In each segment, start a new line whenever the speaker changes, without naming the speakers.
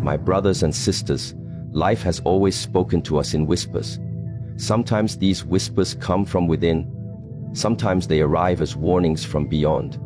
My brothers and sisters, life has always spoken to us in whispers. Sometimes these whispers come from within. Sometimes they arrive as warnings from beyond.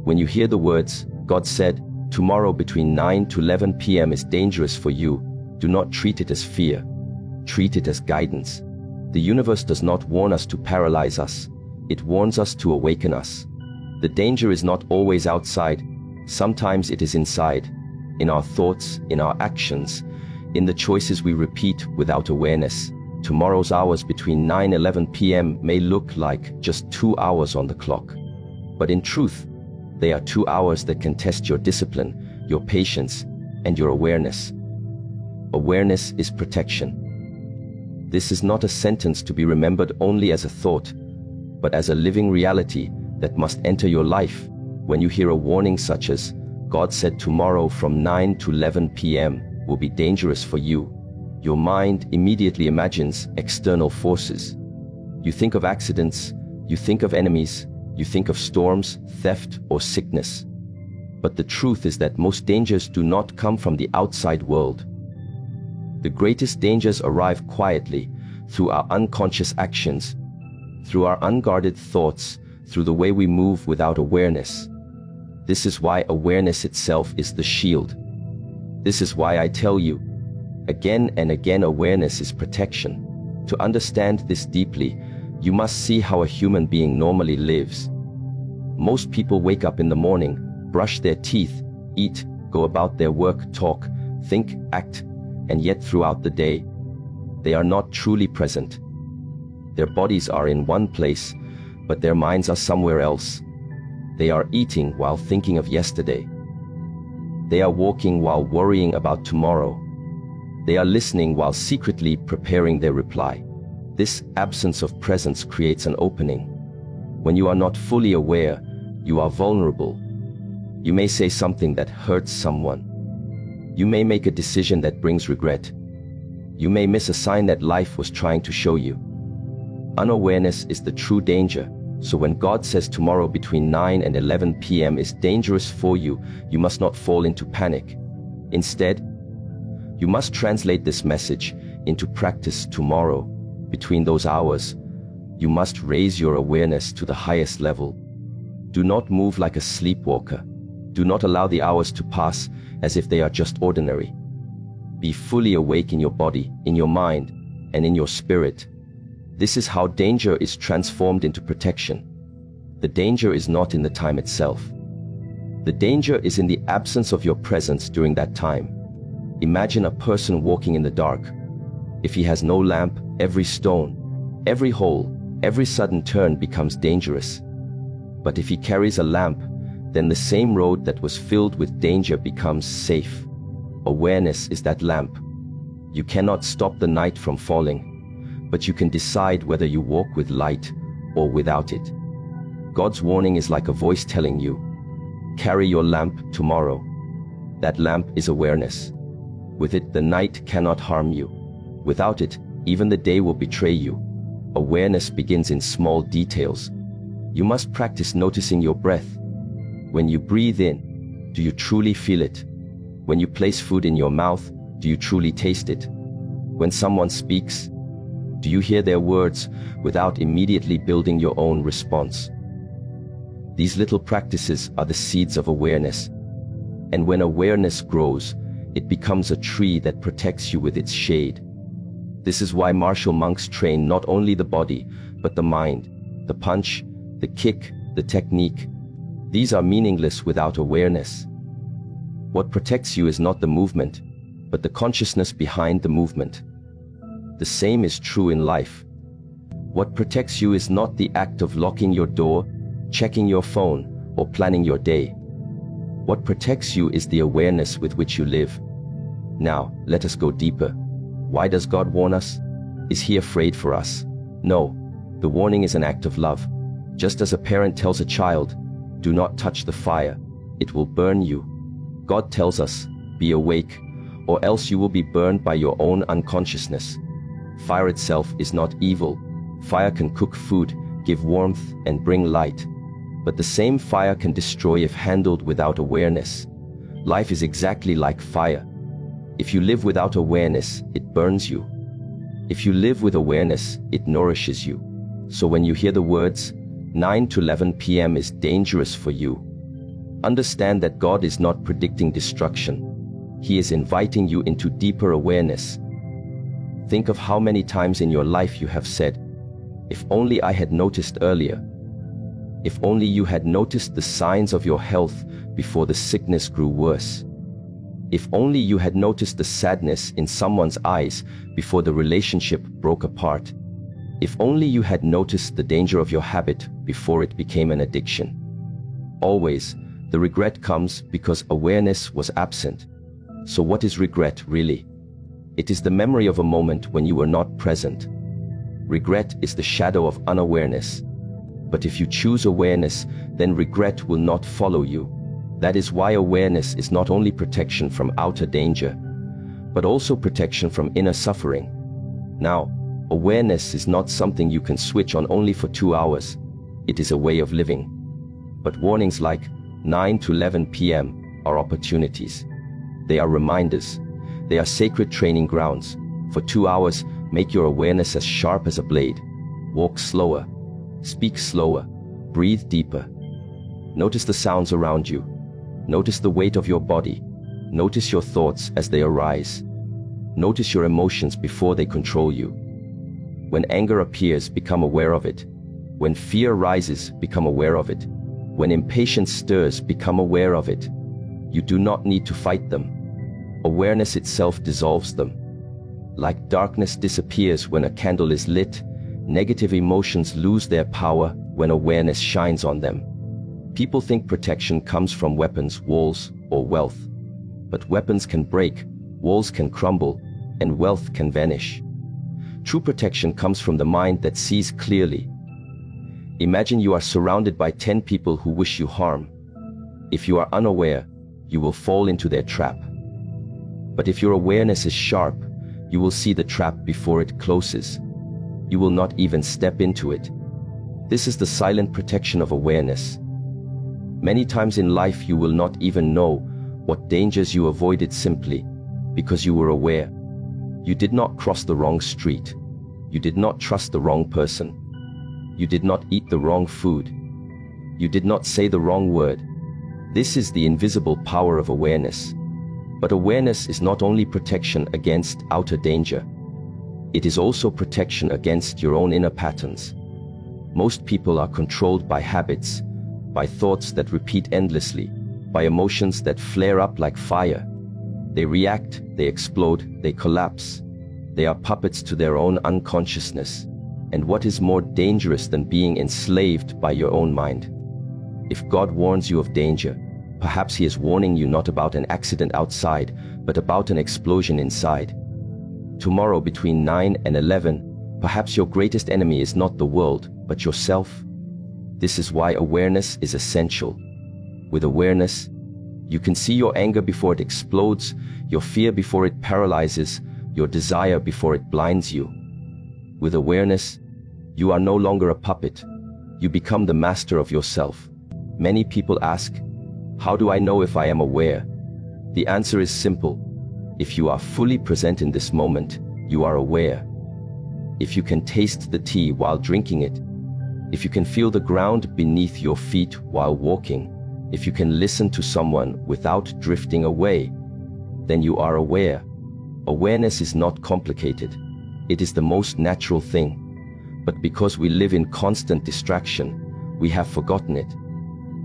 When you hear the words, God said, tomorrow between 9 to 11 p.m. is dangerous for you, do not treat it as fear. Treat it as guidance. The universe does not warn us to paralyze us. It warns us to awaken us. The danger is not always outside. Sometimes it is inside, in our thoughts, in our actions, in the choices we repeat without awareness. Tomorrow's hours between 9 and 11 p.m. may look like just 2 hours on the clock. But in truth, they are 2 hours that can test your discipline, your patience, and your awareness. Awareness is protection. This is not a sentence to be remembered only as a thought, but as a living reality that must enter your life. When you hear a warning such as, God said tomorrow from 9 to 11 p.m. will be dangerous for you, your mind immediately imagines external forces. You think of accidents, you think of enemies, you think of storms, theft, or sickness. But the truth is that most dangers do not come from the outside world. The greatest dangers arrive quietly, through our unconscious actions, through our unguarded thoughts, through the way we move without awareness. This is why awareness itself is the shield. This is why I tell you, again and again, awareness is protection. To understand this deeply, you must see how a human being normally lives. Most people wake up in the morning, brush their teeth, eat, go about their work, talk, think, act, and yet throughout the day, they are not truly present. Their bodies are in one place, but their minds are somewhere else. They are eating while thinking of yesterday. They are walking while worrying about tomorrow. They are listening while secretly preparing their reply. This absence of presence creates an opening. When you are not fully aware, you are vulnerable. You may say something that hurts someone. You may make a decision that brings regret. You may miss a sign that life was trying to show you. Unawareness is the true danger. So when God says tomorrow between 9 and 11 p.m. is dangerous for you, you must not fall into panic. Instead, you must translate this message into practice tomorrow. Between those hours, you must raise your awareness to the highest level. Do not move like a sleepwalker. Do not allow the hours to pass as if they are just ordinary. Be fully awake in your body, in your mind, and in your spirit. This is how danger is transformed into protection. The danger is not in the time itself. The danger is in the absence of your presence during that time. Imagine a person walking in the dark. If he has no lamp, every stone, every hole, every sudden turn becomes dangerous. But if he carries a lamp, then the same road that was filled with danger becomes safe. Awareness is that lamp. You cannot stop the night from falling, but you can decide whether you walk with light or without it. God's warning is like a voice telling you, carry your lamp tomorrow. That lamp is awareness. With it, the night cannot harm you. Without it, even the day will betray you. Awareness begins in small details. You must practice noticing your breath. When you breathe in, do you truly feel it? When you place food in your mouth, do you truly taste it? When someone speaks, do you hear their words without immediately building your own response? These little practices are the seeds of awareness. And when awareness grows, it becomes a tree that protects you with its shade. This is why martial monks train not only the body, but the mind, the punch, the kick, the technique. These are meaningless without awareness. What protects you is not the movement, but the consciousness behind the movement. The same is true in life. What protects you is not the act of locking your door, checking your phone, or planning your day. What protects you is the awareness with which you live. Now, let us go deeper. Why does God warn us? Is He afraid for us? No, the warning is an act of love. Just as a parent tells a child, do not touch the fire, it will burn you. God tells us, be awake, or else you will be burned by your own unconsciousness. Fire itself is not evil. Fire can cook food, give warmth, and bring light. But the same fire can destroy if handled without awareness. Life is exactly like fire. If you live without awareness, it burns you. If you live with awareness, it nourishes you. So when you hear the words, 9 to 11 p.m. is dangerous for you, understand that God is not predicting destruction. He is inviting you into deeper awareness. Think of how many times in your life you have said, if only I had noticed earlier. If only you had noticed the signs of your health before the sickness grew worse. If only you had noticed the sadness in someone's eyes before the relationship broke apart. If only you had noticed the danger of your habit before it became an addiction. Always, the regret comes because awareness was absent. So what is regret really? It is the memory of a moment when you were not present. Regret is the shadow of unawareness. But if you choose awareness, then regret will not follow you. That is why awareness is not only protection from outer danger, but also protection from inner suffering. Now, awareness is not something you can switch on only for 2 hours. It is a way of living. But warnings like 9 to 11 p.m. are opportunities. They are reminders. They are sacred training grounds. For 2 hours, make your awareness as sharp as a blade. Walk slower. Speak slower. Breathe deeper. Notice the sounds around you. Notice the weight of your body. Notice your thoughts as they arise. Notice your emotions before they control you. When anger appears, become aware of it. When fear rises, become aware of it. When impatience stirs, become aware of it. You do not need to fight them. Awareness itself dissolves them. Like darkness disappears when a candle is lit, negative emotions lose their power when awareness shines on them. People think protection comes from weapons, walls, or wealth. But weapons can break, walls can crumble, and wealth can vanish. True protection comes from the mind that sees clearly. Imagine you are surrounded by 10 people who wish you harm. If you are unaware, you will fall into their trap. But if your awareness is sharp, you will see the trap before it closes. You will not even step into it. This is the silent protection of awareness. Many times in life you will not even know what dangers you avoided simply because you were aware. You did not cross the wrong street. You did not trust the wrong person. You did not eat the wrong food. You did not say the wrong word. This is the invisible power of awareness. But awareness is not only protection against outer danger. It is also protection against your own inner patterns. Most people are controlled by habits, by thoughts that repeat endlessly, by emotions that flare up like fire. They react, they explode, they collapse. They are puppets to their own unconsciousness. And what is more dangerous than being enslaved by your own mind? If God warns you of danger, perhaps He is warning you not about an accident outside, but about an explosion inside. Tomorrow between 9 and 11, perhaps your greatest enemy is not the world, but yourself. This is why awareness is essential. With awareness, you can see your anger before it explodes, your fear before it paralyzes, your desire before it blinds you. With awareness, you are no longer a puppet. You become the master of yourself. Many people ask, how do I know if I am aware? The answer is simple. If you are fully present in this moment, you are aware. If you can taste the tea while drinking it, if you can feel the ground beneath your feet while walking, if you can listen to someone without drifting away, then you are aware. Awareness is not complicated. It is the most natural thing. But because we live in constant distraction, we have forgotten it.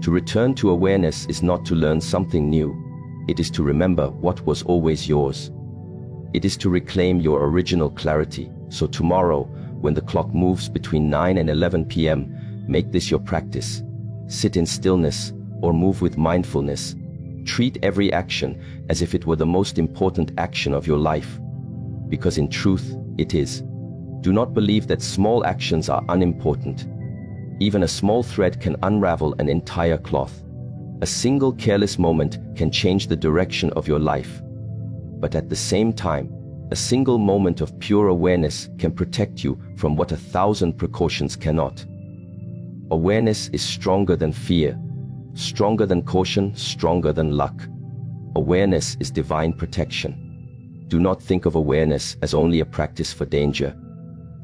To return to awareness is not to learn something new. It is to remember what was always yours. It is to reclaim your original clarity. So tomorrow, when the clock moves between 9 and 11 p.m., make this your practice. Sit in stillness or move with mindfulness. Treat every action as if it were the most important action of your life. Because in truth, it is. Do not believe that small actions are unimportant. Even a small thread can unravel an entire cloth. A single careless moment can change the direction of your life. But at the same time, a single moment of pure awareness can protect you from what 1,000 precautions cannot. Awareness is stronger than fear, stronger than caution, stronger than luck. Awareness is divine protection. Do not think of awareness as only a practice for danger.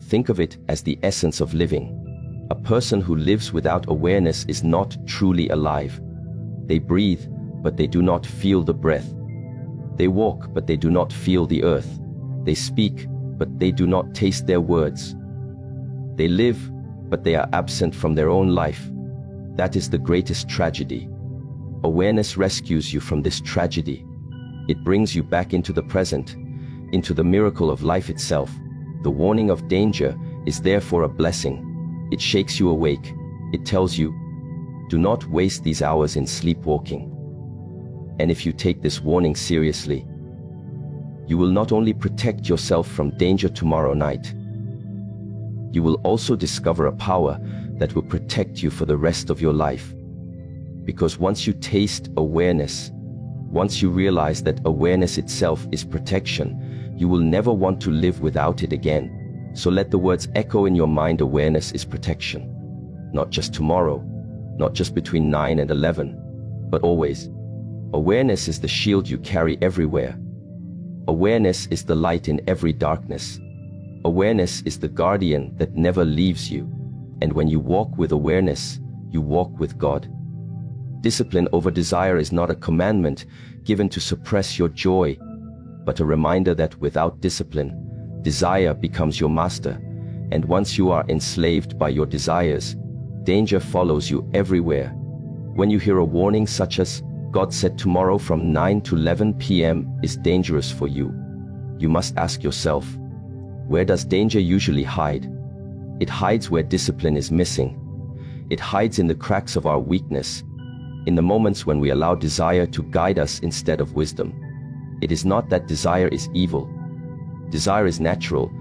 Think of it as the essence of living. A person who lives without awareness is not truly alive. They breathe, but they do not feel the breath. They walk, but they do not feel the earth. They speak, but they do not taste their words. They live, but they are absent from their own life. That is the greatest tragedy. Awareness rescues you from this tragedy. It brings you back into the present, into the miracle of life itself. The warning of danger is therefore a blessing. It shakes you awake. It tells you, do not waste these hours in sleepwalking. And if you take this warning seriously, you will not only protect yourself from danger tomorrow night, you will also discover a power that will protect you for the rest of your life. Because once you taste awareness, once you realize that awareness itself is protection, you will never want to live without it again. So let the words echo in your mind: awareness is protection. Not just tomorrow, not just between 9 and 11, but always. Awareness is the shield you carry everywhere. Awareness is the light in every darkness. Awareness is the guardian that never leaves you. And when you walk with awareness, you walk with God. Discipline over desire is not a commandment given to suppress your joy, but a reminder that without discipline, desire becomes your master. And once you are enslaved by your desires, danger follows you everywhere. When you hear a warning such as, God said tomorrow from 9 to 11 p.m. is dangerous for you, you must ask yourself, where does danger usually hide? It hides where discipline is missing. It hides in the cracks of our weakness, in the moments when we allow desire to guide us instead of wisdom. It is not that desire is evil. Desire is natural.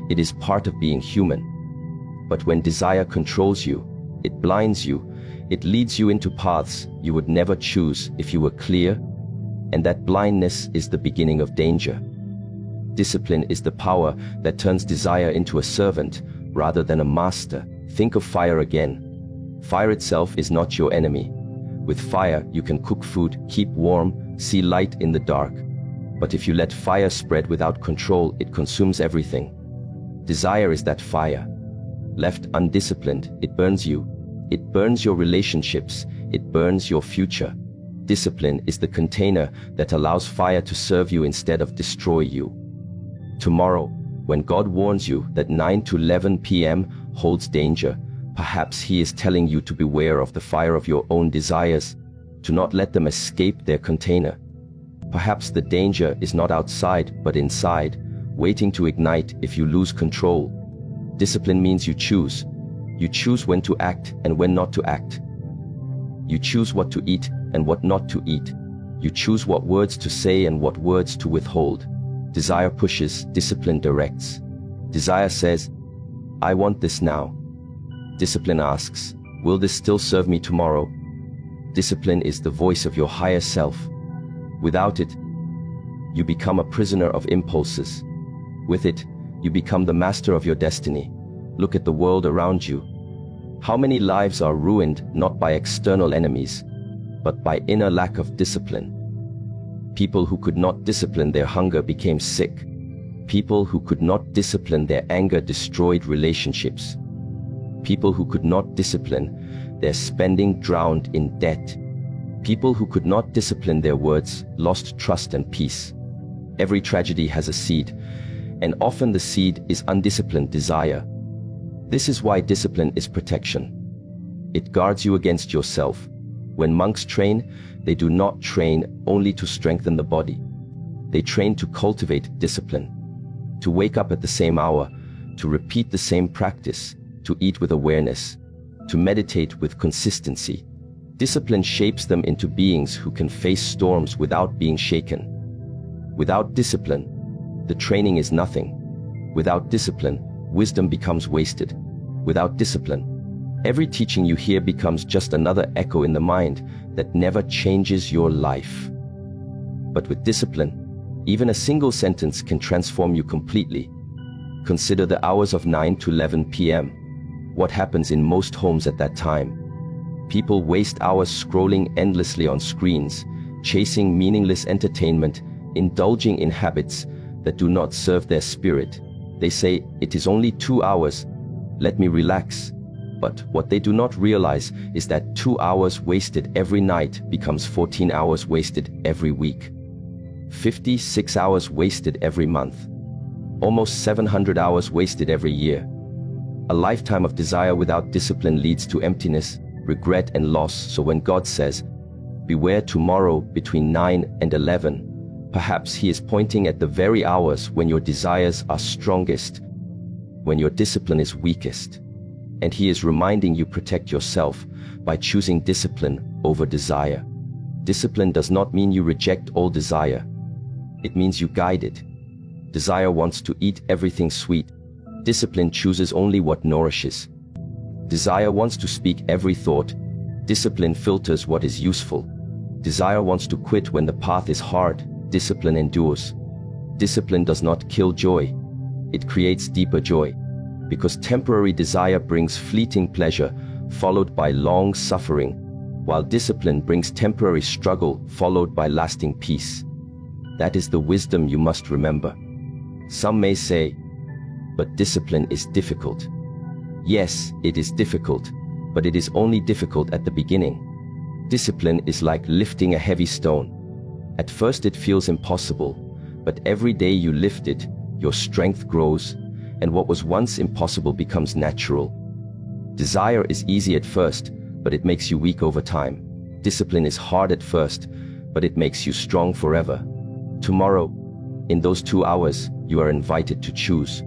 It is part of being human. But when desire controls you, it blinds you. It leads you into paths you would never choose if you were clear, and that blindness is the beginning of danger. Discipline is the power that turns desire into a servant rather than a master. Think of fire again. Fire itself is not your enemy. With fire, you can cook food, keep warm, see light in the dark. But if you let fire spread without control, it consumes everything. Desire is that fire. Left undisciplined, it burns you. It burns your relationships. It burns your future. Discipline is the container that allows fire to serve you instead of destroy you. Tomorrow, when God warns you that 9 to 11 p.m. holds danger, perhaps He is telling you to beware of the fire of your own desires, to not let them escape their container. Perhaps the danger is not outside, but inside, waiting to ignite if you lose control. Discipline means you choose. You choose when to act and when not to act. You choose what to eat and what not to eat. You choose what words to say and what words to withhold. Desire pushes, discipline directs. Desire says, I want this now. Discipline asks, will this still serve me tomorrow? Discipline is the voice of your higher self. Without it, you become a prisoner of impulses. With it, you become the master of your destiny. Look at the world around you. How many lives are ruined not by external enemies, but by inner lack of discipline? People who could not discipline their hunger became sick. People who could not discipline their anger destroyed relationships. People who could not discipline their spending drowned in debt. People who could not discipline their words lost trust and peace. Every tragedy has a seed, and often the seed is undisciplined desire. This is why discipline is protection. It guards you against yourself. When monks train, they do not train only to strengthen the body. They train to cultivate discipline, to wake up at the same hour, to repeat the same practice, to eat with awareness, to meditate with consistency. Discipline shapes them into beings who can face storms without being shaken. Without discipline, the training is nothing. Without discipline, wisdom becomes wasted. Without discipline, every teaching you hear becomes just another echo in the mind that never changes your life. But with discipline, even a single sentence can transform you completely. Consider the hours of 9 to 11 p.m. What happens in most homes at that time? People waste hours scrolling endlessly on screens, chasing meaningless entertainment, indulging in habits that do not serve their spirit. They say, "It is only 2 hours. Let me relax." But what they do not realize is that 2 hours wasted every night becomes 14 hours wasted every week. 56 hours wasted every month. Almost 700 hours wasted every year. A lifetime of desire without discipline leads to emptiness, regret, and loss. So when God says, "Beware tomorrow between 9 and 11, perhaps He is pointing at the very hours when your desires are strongest, when your discipline is weakest. And He is reminding you protect yourself by choosing discipline over desire. Discipline does not mean you reject all desire. It means you guide it. Desire wants to eat everything sweet. Discipline chooses only what nourishes. Desire wants to speak every thought. Discipline filters what is useful. Desire wants to quit when the path is hard. Discipline endures. Discipline does not kill joy. It creates deeper joy. Because temporary desire brings fleeting pleasure, followed by long suffering, while discipline brings temporary struggle, followed by lasting peace. That is the wisdom you must remember. Some may say, "But discipline is difficult." Yes, it is difficult, but it is only difficult at the beginning. Discipline is like lifting a heavy stone. At first it feels impossible, but every day you lift it, your strength grows, and what was once impossible becomes natural. Desire is easy at first, but it makes you weak over time. Discipline is hard at first, but it makes you strong forever. Tomorrow, in those 2 hours, you are invited to choose.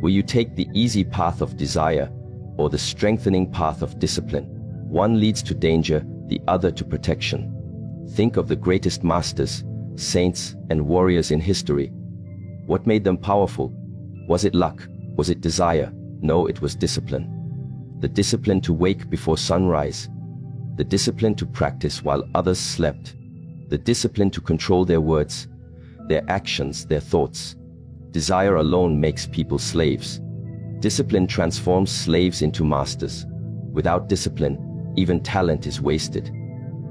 Will you take the easy path of desire or the strengthening path of discipline? One leads to danger, the other to protection. Think of the greatest masters, saints, and warriors in history. What made them powerful? Was it luck? Was it desire? No, it was discipline. The discipline to wake before sunrise. The discipline to practice while others slept. The discipline to control their words, their actions, their thoughts. Desire alone makes people slaves. Discipline transforms slaves into masters. Without discipline, even talent is wasted.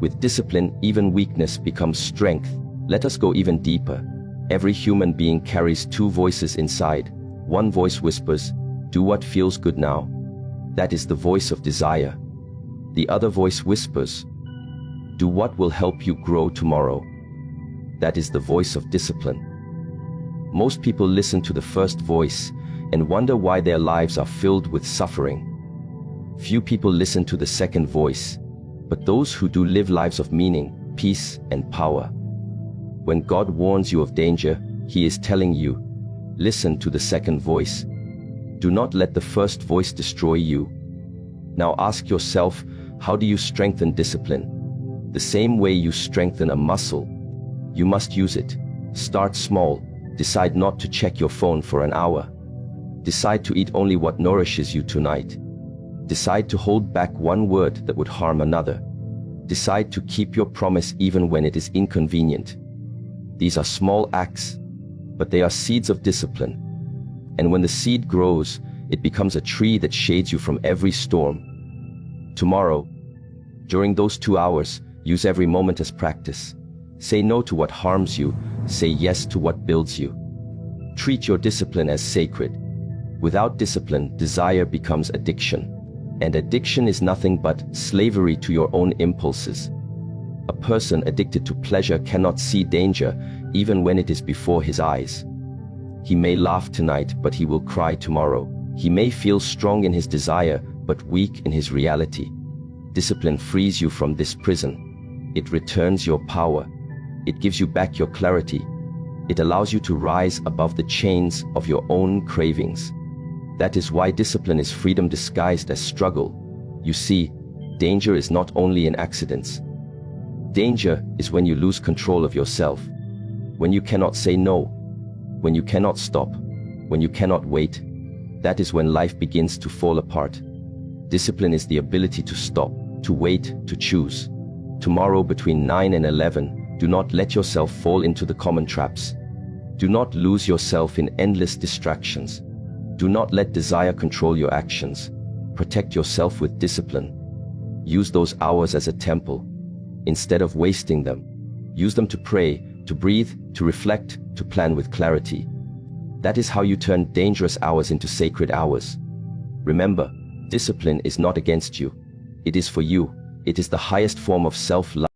With discipline, even weakness becomes strength. Let us go even deeper. Every human being carries 2 voices inside. One voice whispers, "Do what feels good now." That is the voice of desire. The other voice whispers, "Do what will help you grow tomorrow." That is the voice of discipline. Most people listen to the first voice and wonder why their lives are filled with suffering. Few people listen to the second voice, but those who do live lives of meaning, peace, and power. When God warns you of danger, He is telling you, listen to the second voice. Do not let the first voice destroy you. Now ask yourself, how do you strengthen discipline? The same way you strengthen a muscle. You must use it. Start small. Decide not to check your phone for an hour. Decide to eat only what nourishes you tonight. Decide to hold back one word that would harm another. Decide to keep your promise even when it is inconvenient. These are small acts, but they are seeds of discipline. And when the seed grows, it becomes a tree that shades you from every storm. Tomorrow, during those 2 hours, use every moment as practice. Say no to what harms you. Say yes to what builds you. Treat your discipline as sacred. Without discipline, desire becomes addiction. And addiction is nothing but slavery to your own impulses. A person addicted to pleasure cannot see danger, even when it is before his eyes. He may laugh tonight, but he will cry tomorrow. He may feel strong in his desire, but weak in his reality. Discipline frees you from this prison. It returns your power. It gives you back your clarity. It allows you to rise above the chains of your own cravings. That is why discipline is freedom disguised as struggle. You see, danger is not only in accidents. Danger is when you lose control of yourself. When you cannot say no. When you cannot stop. When you cannot wait. That is when life begins to fall apart. Discipline is the ability to stop, to wait, to choose. Tomorrow between 9 and 11, do not let yourself fall into the common traps. Do not lose yourself in endless distractions. Do not let desire control your actions. Protect yourself with discipline. Use those hours as a temple. Instead of wasting them, use them to pray, to breathe, to reflect, to plan with clarity. That is how you turn dangerous hours into sacred hours. Remember, discipline is not against you. It is for you. It is the highest form of self-love.